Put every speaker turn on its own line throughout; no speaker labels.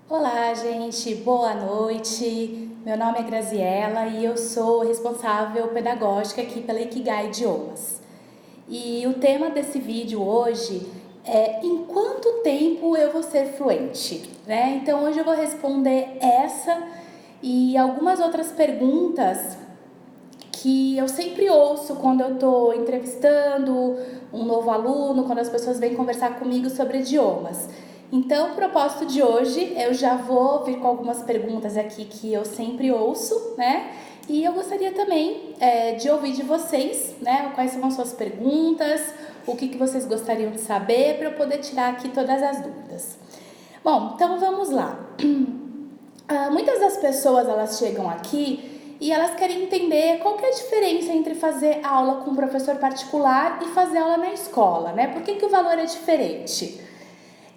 Olá, gente, boa noite. Meu nome é Graziela e eu sou responsável pedagógica aqui pela Ikigai Idiomas. E o tema desse vídeo hoje é em quanto tempo eu vou ser fluente, né? Então hoje eu vou responder essa e algumas outras perguntas que eu sempre ouço quando eu estou entrevistando um novo aluno, quando as pessoas vêm conversar comigo sobre idiomas. Então, o propósito de hoje, eu já vou vir com algumas perguntas aqui que eu sempre ouço, né? E eu gostaria também de ouvir de vocês, né? Quais são as suas perguntas, o que vocês gostariam de saber, para eu poder tirar aqui todas as dúvidas. Bom, então vamos lá. Muitas das pessoas, elas chegam aqui e elas querem entender qual que é a diferença entre fazer aula com um professor particular e fazer aula na escola, né? Por que o valor é diferente?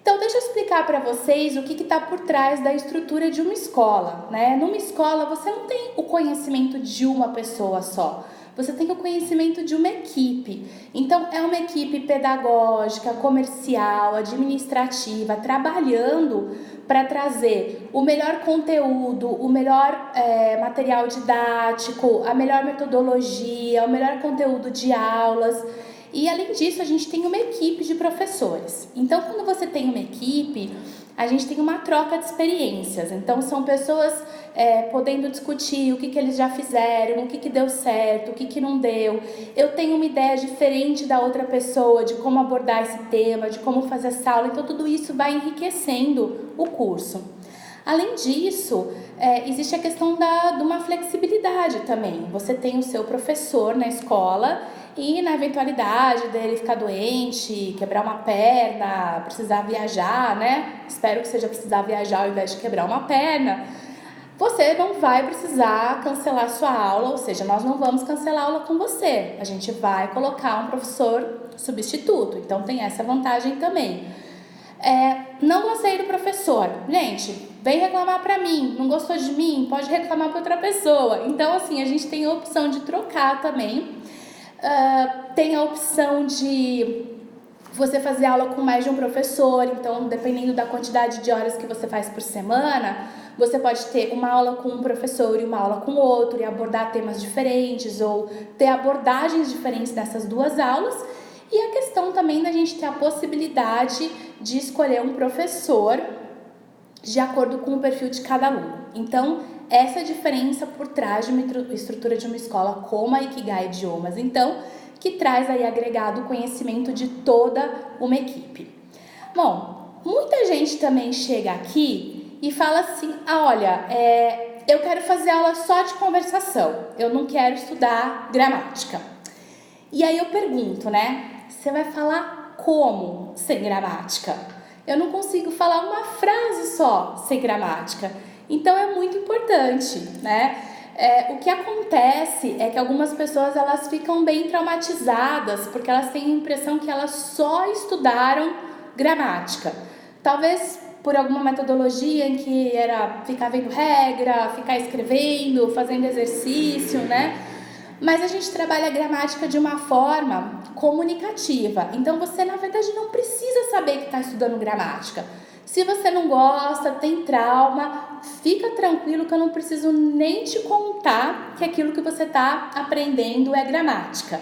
Então, deixa eu explicar para vocês o que está por trás da estrutura de uma escola, né? Numa escola, você não tem o conhecimento de uma pessoa só. Você tem o conhecimento de uma equipe. Então, é uma equipe pedagógica, comercial, administrativa, trabalhando para trazer o melhor conteúdo, o melhor material didático, a melhor metodologia, o melhor conteúdo de aulas. E além disso, a gente tem uma equipe de professores. Então, quando você tem uma equipe, a gente tem uma troca de experiências. Então, são pessoas podendo discutir o que eles já fizeram, o que deu certo, o que não deu. Eu tenho uma ideia diferente da outra pessoa, de como abordar esse tema, de como fazer essa aula. Então, tudo isso vai enriquecendo o curso. Além disso, existe a questão de uma flexibilidade também. Você tem o seu professor na escola e na eventualidade dele ficar doente, quebrar uma perna, precisar viajar, né? Espero que seja precisar viajar ao invés de quebrar uma perna. Você não vai precisar cancelar sua aula, ou seja, nós não vamos cancelar a aula com você. A gente vai colocar um professor substituto, então tem essa vantagem também. Não gostei do professor. Gente, vem reclamar pra mim. Não gostou de mim? Pode reclamar pra outra pessoa. Então, assim, a gente tem a opção de trocar também. Tem a opção de você fazer aula com mais de um professor. Então, dependendo da quantidade de horas que você faz por semana, você pode ter uma aula com um professor e uma aula com outro e abordar temas diferentes ou ter abordagens diferentes nessas duas aulas. E a questão também da gente ter a possibilidade de escolher um professor de acordo com o perfil de cada aluno. Então, essa é a diferença por trás de uma estrutura de uma escola como a Ikigai Idiomas, então, que traz aí agregado o conhecimento de toda uma equipe. Bom, muita gente também chega aqui e fala assim, olha, eu quero fazer aula só de conversação, eu não quero estudar gramática. E aí eu pergunto, né? Você vai falar como sem gramática? Eu não consigo falar uma frase só sem gramática. Então é muito importante, né? O que acontece é que algumas pessoas elas ficam bem traumatizadas porque elas têm a impressão que elas só estudaram gramática. Talvez por alguma metodologia em que era ficar vendo regra, ficar escrevendo, fazendo exercício, né? Mas a gente trabalha a gramática de uma forma comunicativa. Então você, na verdade, não precisa saber que está estudando gramática. Se você não gosta, tem trauma, fica tranquilo que eu não preciso nem te contar que aquilo que você está aprendendo é gramática.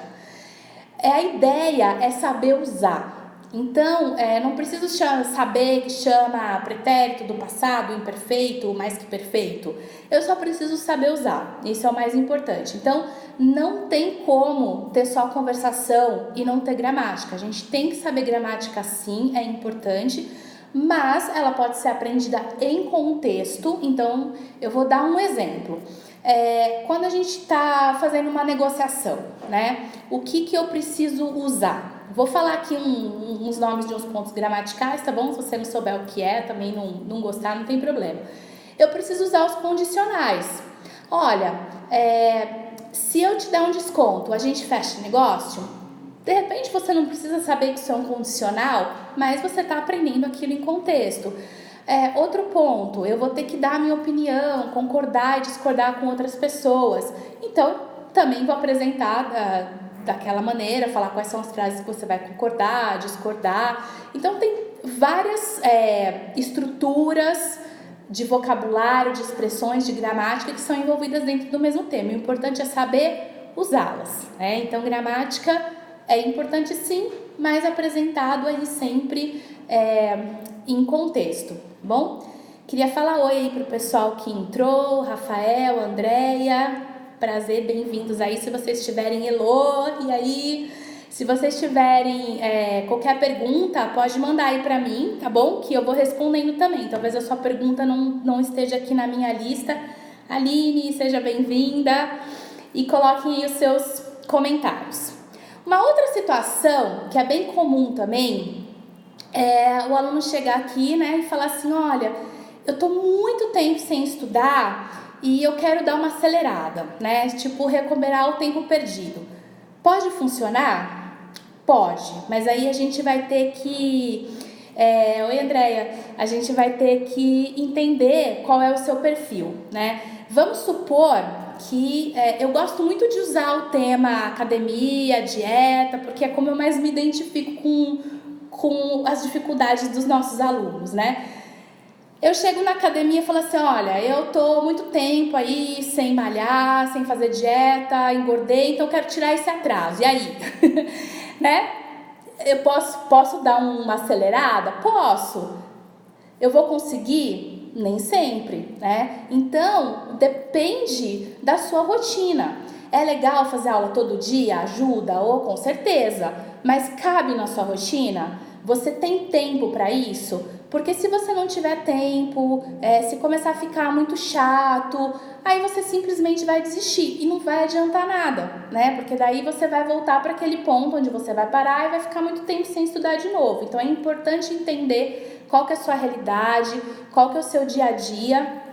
A ideia é saber usar. Então, não preciso saber que chama pretérito do passado, imperfeito, mais que perfeito. Eu só preciso saber usar. Isso é o mais importante. Então, não tem como ter só conversação e não ter gramática. A gente tem que saber gramática sim, é importante, mas ela pode ser aprendida em contexto. Então, eu vou dar um exemplo. Quando a gente está fazendo uma negociação, né? O que eu preciso usar? Vou falar aqui uns nomes de uns pontos gramaticais, tá bom? Se você não souber o que é, também não gostar, não tem problema. Eu preciso usar os condicionais. Olha, se eu te der um desconto, a gente fecha negócio? De repente você não precisa saber que isso é um condicional, mas você está aprendendo aquilo em contexto. Outro ponto, eu vou ter que dar a minha opinião, concordar e discordar com outras pessoas. Então, também vou apresentar daquela maneira, falar quais são as frases que você vai concordar, discordar. Então, tem várias estruturas de vocabulário, de expressões, de gramática que são envolvidas dentro do mesmo tema. O importante é saber usá-las, né? Então, gramática é importante sim, mas apresentado aí sempre em contexto, bom? Queria falar oi aí pro pessoal que entrou, Rafael, Andréia, prazer, bem-vindos aí. Se vocês tiverem Elô, e aí, se vocês tiverem qualquer pergunta, pode mandar aí pra mim, tá bom? Que eu vou respondendo também. Talvez a sua pergunta não esteja aqui na minha lista. Aline, seja bem-vinda e coloquem aí os seus comentários. Uma outra situação que é bem comum também é o aluno chegar aqui, né, e falar assim, olha, eu tô muito tempo sem estudar e eu quero dar uma acelerada, né, tipo recuperar o tempo perdido. Pode funcionar? Pode, mas aí a gente vai ter que... Oi, Andréia, a gente vai ter que entender qual é o seu perfil, né? Vamos supor que eu gosto muito de usar o tema academia, dieta, porque é como eu mais me identifico com as dificuldades dos nossos alunos, né? Eu chego na academia e falo assim, olha, eu tô muito tempo aí sem malhar, sem fazer dieta, engordei, então eu quero tirar esse atraso. E aí? Né? Eu posso dar uma acelerada? Posso. Eu vou conseguir? Nem sempre, né? Então, depende da sua rotina. É legal fazer aula todo dia? Ajuda? Ou com certeza. Mas cabe na sua rotina? Você tem tempo para isso? Porque se você não tiver tempo, se começar a ficar muito chato, aí você simplesmente vai desistir e não vai adiantar nada, né? Porque daí você vai voltar para aquele ponto onde você vai parar e vai ficar muito tempo sem estudar de novo. Então é importante entender qual que é a sua realidade, qual que é o seu dia a dia,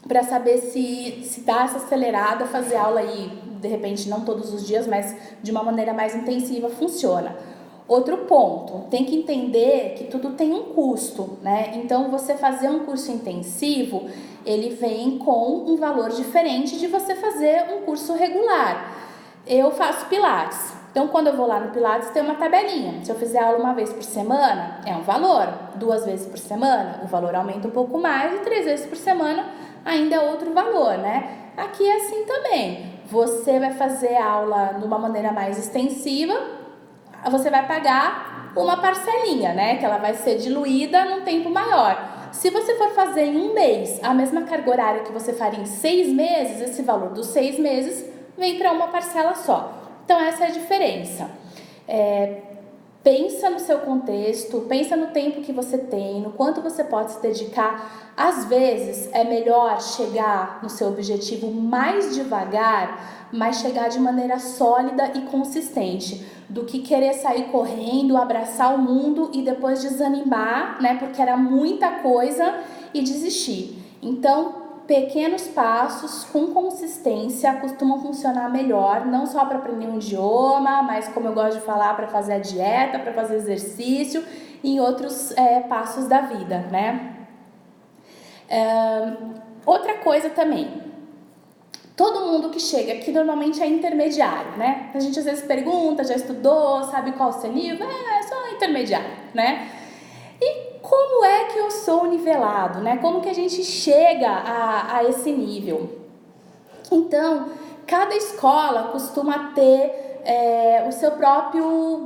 para saber se dá essa acelerada, fazer aula aí, de repente não todos os dias, mas de uma maneira mais intensiva funciona. Outro ponto, tem que entender que tudo tem um custo, né? Então, você fazer um curso intensivo, ele vem com um valor diferente de você fazer um curso regular. Eu faço Pilates, então quando eu vou lá no Pilates tem uma tabelinha. Se eu fizer aula uma vez por semana, é um valor. 2 vezes por semana, o valor aumenta um pouco mais, e 3 vezes por semana ainda é outro valor, né? Aqui é assim também. Você vai fazer aula de uma maneira mais extensiva, você vai pagar uma parcelinha, né? Que ela vai ser diluída num tempo maior. Se você for fazer em um mês a mesma carga horária que você faria em 6 meses, esse valor dos 6 meses vem para uma parcela só. Então, essa é a diferença. Pensa no seu contexto, pensa no tempo que você tem, no quanto você pode se dedicar. Às vezes, é melhor chegar no seu objetivo mais devagar, mas chegar de maneira sólida e consistente, do que querer sair correndo, abraçar o mundo e depois desanimar, né, porque era muita coisa e desistir. Então, pequenos passos com consistência costumam funcionar melhor, não só para aprender um idioma, mas como eu gosto de falar, para fazer a dieta, para fazer exercício e em outros passos da vida, né? Outra coisa também, todo mundo que chega aqui normalmente é intermediário, né? A gente às vezes pergunta, já estudou, sabe qual é o seu nível? É só intermediário, né? E como é que eu sou nivelado, né? Como que a gente chega a esse nível? Então, cada escola costuma ter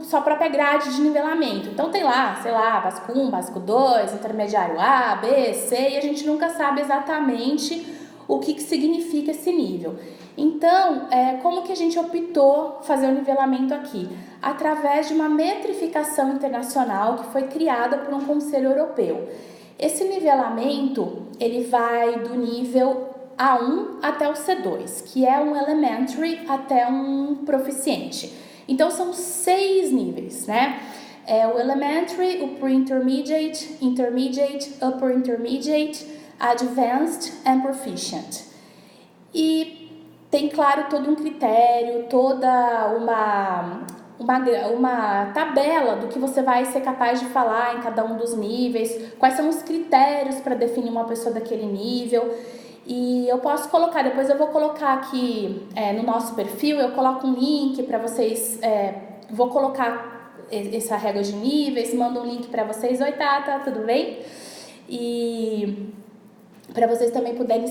sua própria grade de nivelamento. Então tem lá, sei lá, básico 1, básico 2, intermediário A, B, C, e a gente nunca sabe exatamente o que significa esse nível. Então, como que a gente optou fazer o nivelamento aqui? Através de uma metrificação internacional que foi criada por um conselho europeu. Esse nivelamento, ele vai do nível A1 até o C2, que é um elementary até um proficiente. Então, são 6 níveis, né? O elementary, o pre-intermediate, intermediate, upper intermediate, advanced and proficient. E tem, claro, todo um critério, toda uma tabela do que você vai ser capaz de falar em cada um dos níveis, quais são os critérios para definir uma pessoa daquele nível. E eu posso colocar, depois eu vou colocar aqui no nosso perfil, eu coloco um link para vocês, vou colocar essa régua de níveis, mando um link para vocês. Oi, Tata, tudo bem? E para vocês também poderem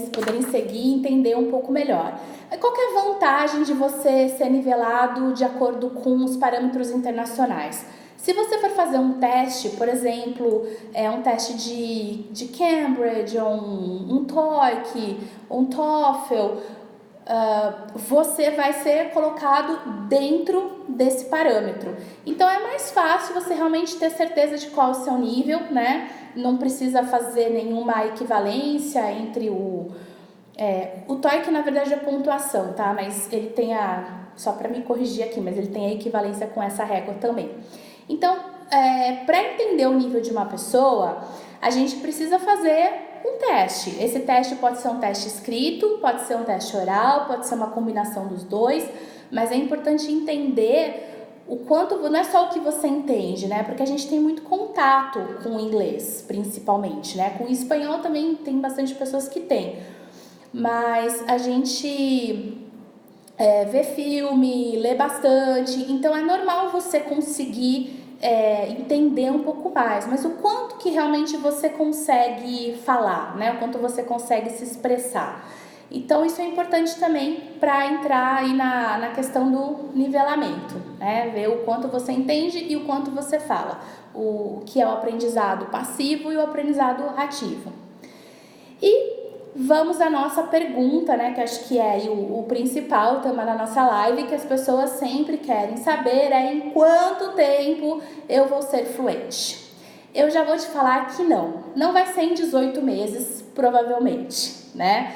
seguir e entender um pouco melhor. Qual que é a vantagem de você ser nivelado de acordo com os parâmetros internacionais? Se você for fazer um teste, por exemplo, um teste de Cambridge, ou um TOEIC, um TOEFL, você vai ser colocado dentro desse parâmetro. Então é mais fácil você realmente ter certeza de qual é o seu nível, né? Não precisa fazer nenhuma equivalência entre o TOEIC, na verdade, é pontuação, tá? Mas ele tem só para me corrigir aqui, mas ele tem a equivalência com essa régua também. Então, para entender o nível de uma pessoa, a gente precisa fazer um teste. Esse teste pode ser um teste escrito, pode ser um teste oral, pode ser uma combinação dos dois, mas é importante entender o quanto, não é só o que você entende, né? Porque a gente tem muito contato com o inglês, principalmente, né? Com o espanhol também tem bastante pessoas que têm, mas a gente vê filme, lê bastante, então é normal você conseguir entender um pouco mais, mas o quanto que realmente você consegue falar, né? O quanto você consegue se expressar. Então isso é importante também para entrar aí na questão do nivelamento, né? Ver o quanto você entende e o quanto você fala, o que é o aprendizado passivo e o aprendizado ativo. E vamos à nossa pergunta, né, que acho que é o principal tema da nossa live, que as pessoas sempre querem saber, em quanto tempo eu vou ser fluente. Eu já vou te falar que não vai ser em 18 meses, provavelmente, né?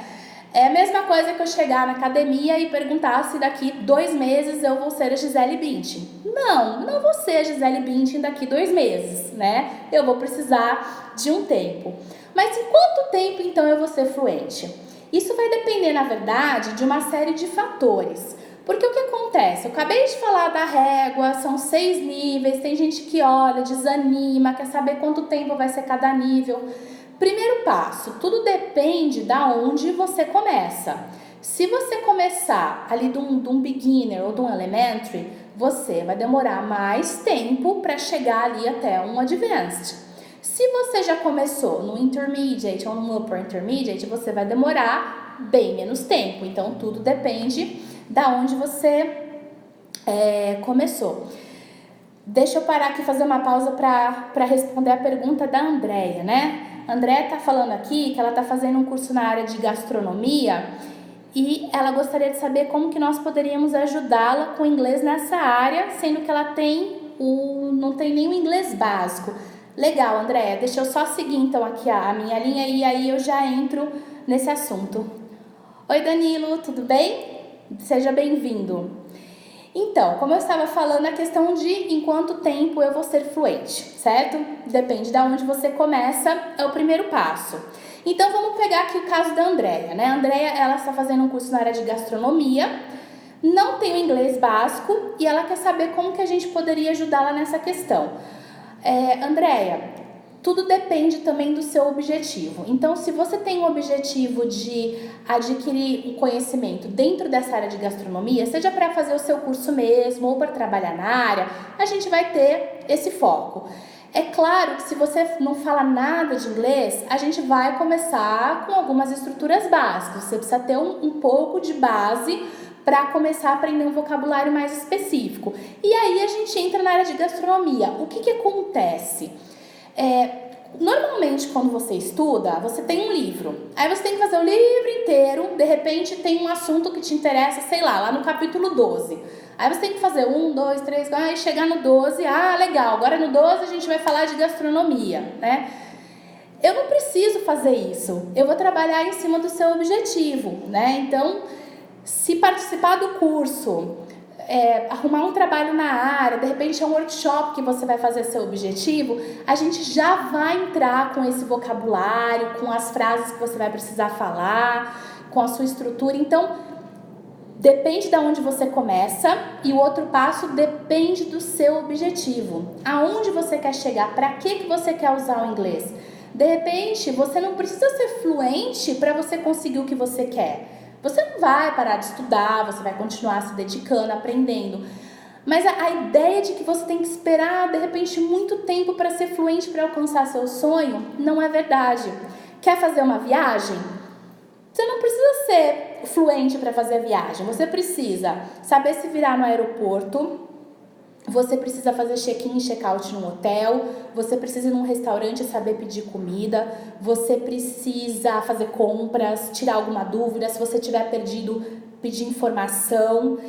É a mesma coisa que eu chegar na academia e perguntar se daqui 2 meses eu vou ser a Gisele Bündchen. Não vou ser a Gisele Bündchen daqui 2 meses, né? Eu vou precisar de um tempo. Mas em quanto tempo, então, eu vou ser fluente? Isso vai depender, na verdade, de uma série de fatores. Porque o que acontece? Eu acabei de falar da régua, são 6 níveis, tem gente que olha, desanima, quer saber quanto tempo vai ser cada nível. Primeiro passo, tudo depende de onde você começa. Se você começar ali de um beginner ou de um elementary, você vai demorar mais tempo para chegar ali até um advanced. Se você já começou no intermediate ou no upper intermediate, você vai demorar bem menos tempo. Então, tudo depende da onde você começou. Deixa eu parar aqui e fazer uma pausa para responder a pergunta da Andréia, né? A Andréia está falando aqui que ela está fazendo um curso na área de gastronomia e ela gostaria de saber como que nós poderíamos ajudá-la com inglês nessa área, sendo que ela não tem nenhum inglês básico. Legal, Andréia, deixa eu só seguir então aqui a minha linha e aí eu já entro nesse assunto. Oi, Danilo, tudo bem? Seja bem-vindo. Então, como eu estava falando, a questão de em quanto tempo eu vou ser fluente, certo? Depende de onde você começa, é o primeiro passo. Então, vamos pegar aqui o caso da Andréia, né? A Andréia, ela está fazendo um curso na área de gastronomia, não tem o inglês básico e ela quer saber como que a gente poderia ajudá-la nessa questão. Andréia, tudo depende também do seu objetivo. Então, se você tem o objetivo de adquirir um conhecimento dentro dessa área de gastronomia, seja para fazer o seu curso mesmo ou para trabalhar na área, a gente vai ter esse foco. É claro que se você não fala nada de inglês, a gente vai começar com algumas estruturas básicas. Você precisa ter um pouco de base para começar a aprender um vocabulário mais específico. E aí a gente entra na área de gastronomia. O que acontece? Normalmente quando você estuda, você tem um livro. Aí você tem que fazer o livro inteiro, de repente tem um assunto que te interessa, sei lá no capítulo 12. Aí você tem que fazer 1, 2, 3, 4, e chegar no 12, legal, agora no 12 a gente vai falar de gastronomia, né? Eu não preciso fazer isso, eu vou trabalhar em cima do seu objetivo, né? Então, se participar do curso, arrumar um trabalho na área, de repente é um workshop que você vai fazer seu objetivo, a gente já vai entrar com esse vocabulário, com as frases que você vai precisar falar, com a sua estrutura. Então, depende de onde você começa e o outro passo depende do seu objetivo. Aonde você quer chegar, para que você quer usar o inglês? De repente, você não precisa ser fluente para você conseguir o que você quer. Você não vai parar de estudar, você vai continuar se dedicando, aprendendo. Mas a ideia de que você tem que esperar, de repente, muito tempo para ser fluente, para alcançar seu sonho, não é verdade. Quer fazer uma viagem? Você não precisa ser fluente para fazer a viagem. Você precisa saber se virar no aeroporto. Você precisa fazer check-in e check-out num hotel. Você precisa ir num restaurante e saber pedir comida. Você precisa fazer compras, tirar alguma dúvida. Se você tiver perdido, pedir informação.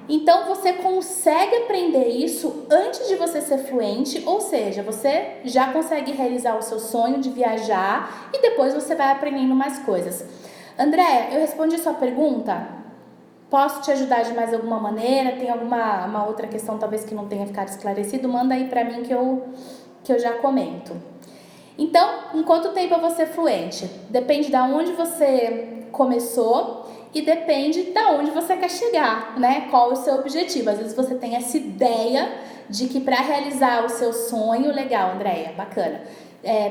Então, você consegue aprender isso antes de você ser fluente, ou seja, você já consegue realizar o seu sonho de viajar e depois você vai aprendendo mais coisas. Andréia, eu respondi sua pergunta? Posso te ajudar de mais alguma maneira? Tem uma outra questão talvez que não tenha ficado esclarecido? Manda aí pra mim que eu já comento. Então, em quanto tempo eu vou ser fluente? Depende de onde você começou e depende de onde você quer chegar, né? Qual é o seu objetivo? Às vezes você tem essa ideia de que para realizar o seu sonho, legal, Andréia, bacana.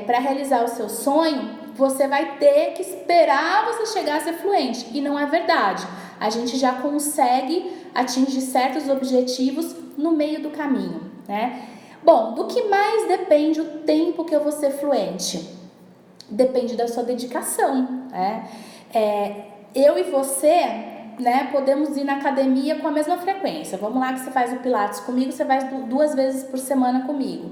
Para realizar o seu sonho, você vai ter que esperar você chegar a ser fluente. E não é verdade. A gente já consegue atingir certos objetivos no meio do caminho, né? Bom, do que mais depende o tempo que eu vou ser fluente? Depende da sua dedicação, né? Eu e você, né, podemos ir na academia com a mesma frequência. Vamos lá que você faz o Pilates comigo, você vai 2 vezes por semana comigo.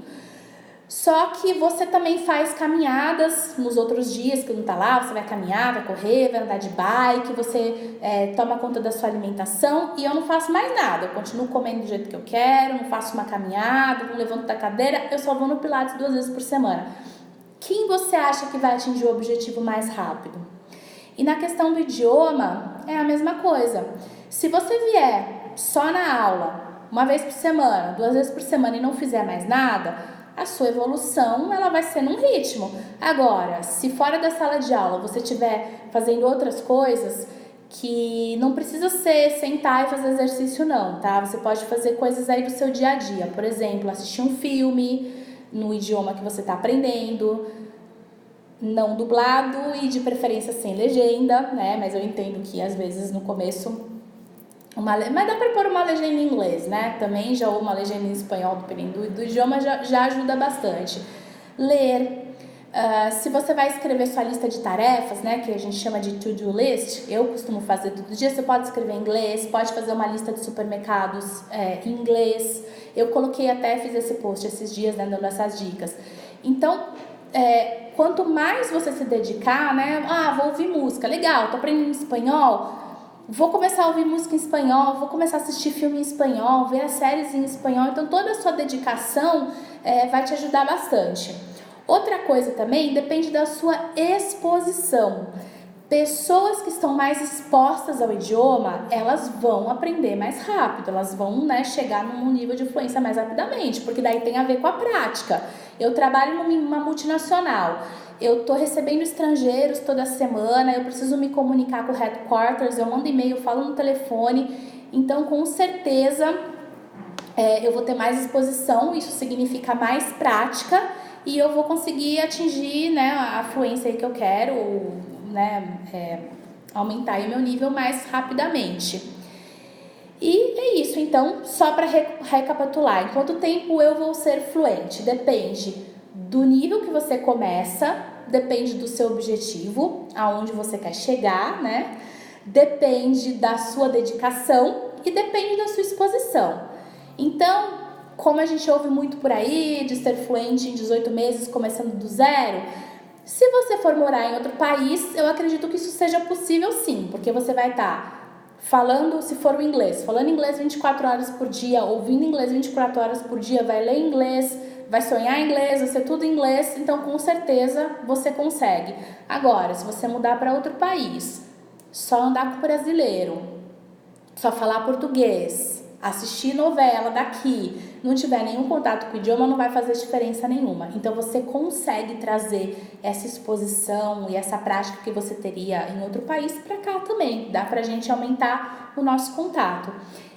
Só que você também faz caminhadas nos outros dias que não tá lá, você vai caminhar, vai correr, vai andar de bike, você toma conta da sua alimentação e eu não faço mais nada. Eu continuo comendo do jeito que eu quero, não faço uma caminhada, não levanto da cadeira, eu só vou no Pilates 2 vezes por semana. Quem você acha que vai atingir o objetivo mais rápido? E na questão do idioma, é a mesma coisa. Se você vier só na aula, 1 vez por semana, 2 vezes por semana e não fizer mais nada, a sua evolução ela vai ser num ritmo. Agora, se fora da sala de aula você estiver fazendo outras coisas, que não precisa ser sentar e fazer exercício não, tá? Você pode fazer coisas aí do seu dia a dia. Por exemplo, assistir um filme no idioma que você está aprendendo, não dublado e de preferência sem legenda, né? Mas eu entendo que às vezes no começo mas dá para pôr uma legenda em inglês, né? Também já ou uma legenda em espanhol, dependendo do idioma, já ajuda bastante. Ler. Se você vai escrever sua lista de tarefas, né? Que a gente chama de to-do list, eu costumo fazer todo dia. Você pode escrever em inglês, pode fazer uma lista de supermercados em inglês. Eu coloquei até, fiz esse post esses dias, né? Dando essas dicas. Então, quanto mais você se dedicar, né? Vou ouvir música, legal, tô aprendendo espanhol. Vou começar a ouvir música em espanhol, vou começar a assistir filme em espanhol, ver as séries em espanhol. Então, toda a sua dedicação vai te ajudar bastante. Outra coisa também, depende da sua exposição. Pessoas que estão mais expostas ao idioma, elas vão aprender mais rápido, elas vão, né, chegar num nível de fluência mais rapidamente, porque daí tem a ver com a prática. Eu trabalho numa multinacional. Eu estou recebendo estrangeiros toda semana, eu preciso me comunicar com o headquarters, eu mando e-mail, falo no telefone, então com certeza eu vou ter mais exposição, isso significa mais prática e eu vou conseguir atingir, né, a fluência aí que eu quero, né, aumentar aí meu nível mais rapidamente. E é isso, então, só para recapitular, em quanto tempo eu vou ser fluente? Depende do nível que você começa, depende do seu objetivo, aonde você quer chegar, né? Depende da sua dedicação e depende da sua exposição. Então, como a gente ouve muito por aí, de ser fluente em 18 meses, começando do zero, se você for morar em outro país, eu acredito que isso seja possível sim, porque você vai estar falando, se for o inglês, falando inglês 24 horas por dia, ouvindo inglês 24 horas por dia, vai ler inglês, vai sonhar em inglês, vai ser tudo em inglês, então com certeza você consegue. Agora, se você mudar para outro país, só andar com brasileiro, só falar português, assistir novela daqui, não tiver nenhum contato com o idioma, não vai fazer diferença nenhuma. Então você consegue trazer essa exposição e essa prática que você teria em outro país para cá também. Dá pra gente aumentar o nosso contato.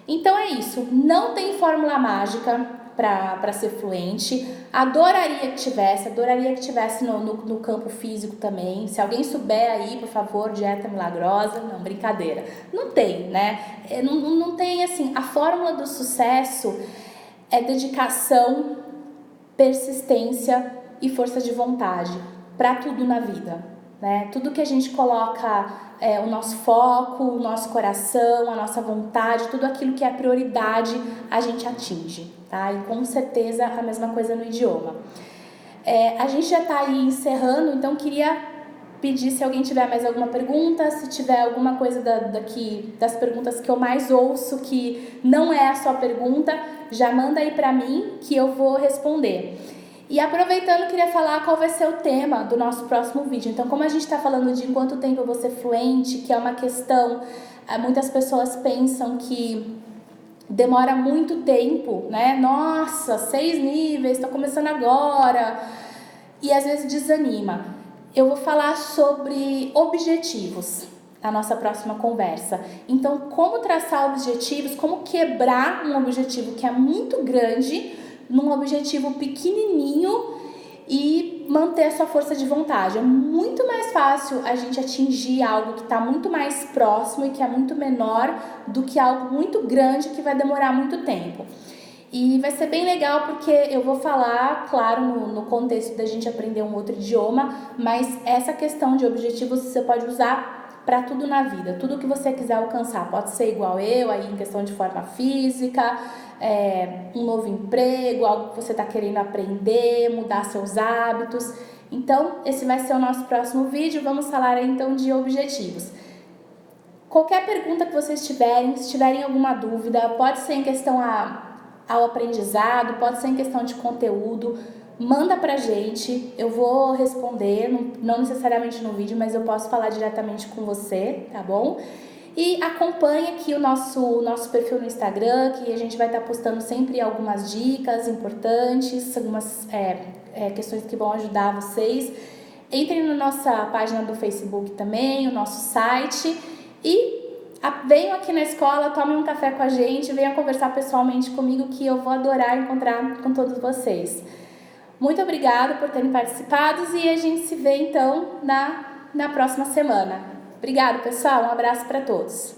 Então é isso, não tem fórmula mágica para ser fluente. Adoraria que tivesse no campo físico também. Se alguém souber aí, por favor, dieta milagrosa, não, brincadeira. Não tem, né? Não tem, assim, a fórmula do sucesso é dedicação, persistência e força de vontade para tudo na vida. né? Tudo que a gente coloca, o nosso foco, o nosso coração, a nossa vontade, tudo aquilo que é prioridade, a gente atinge, tá? E com certeza a mesma coisa no idioma. A gente já tá aí encerrando, então queria pedir se alguém tiver mais alguma pergunta, se tiver alguma coisa das perguntas que eu mais ouço que não é a sua pergunta, já manda aí pra mim que eu vou responder. E aproveitando, queria falar qual vai ser o tema do nosso próximo vídeo. Então, como a gente está falando de em quanto tempo eu vou ser fluente, que é uma questão, muitas pessoas pensam que demora muito tempo, né? Nossa, 6 níveis, tô começando agora. E às vezes desanima. Eu vou falar sobre objetivos na nossa próxima conversa. Então, como traçar objetivos, como quebrar um objetivo que é muito grande num objetivo pequenininho e manter a sua força de vontade. É muito mais fácil a gente atingir algo que está muito mais próximo e que é muito menor do que algo muito grande que vai demorar muito tempo. E vai ser bem legal porque eu vou falar, claro, no contexto da gente aprender um outro idioma, mas essa questão de objetivos você pode usar para tudo na vida, tudo que você quiser alcançar. Pode ser igual eu, aí em questão de forma física, um novo emprego, algo que você está querendo aprender, mudar seus hábitos. Então, esse vai ser o nosso próximo vídeo. Vamos falar aí, então de objetivos. Qualquer pergunta que vocês tiverem, se tiverem alguma dúvida, pode ser em questão ao aprendizado, pode ser em questão de conteúdo, manda pra gente, eu vou responder, não necessariamente no vídeo, mas eu posso falar diretamente com você, tá bom? E acompanhe aqui o nosso perfil no Instagram, que a gente vai estar postando sempre algumas dicas importantes, algumas questões que vão ajudar vocês. Entrem na nossa página do Facebook também, o nosso site, e venham aqui na escola, tomem um café com a gente, venham conversar pessoalmente comigo, que eu vou adorar encontrar com todos vocês. Muito obrigada por terem participado e a gente se vê então na próxima semana. Obrigada, pessoal. Um abraço para todos.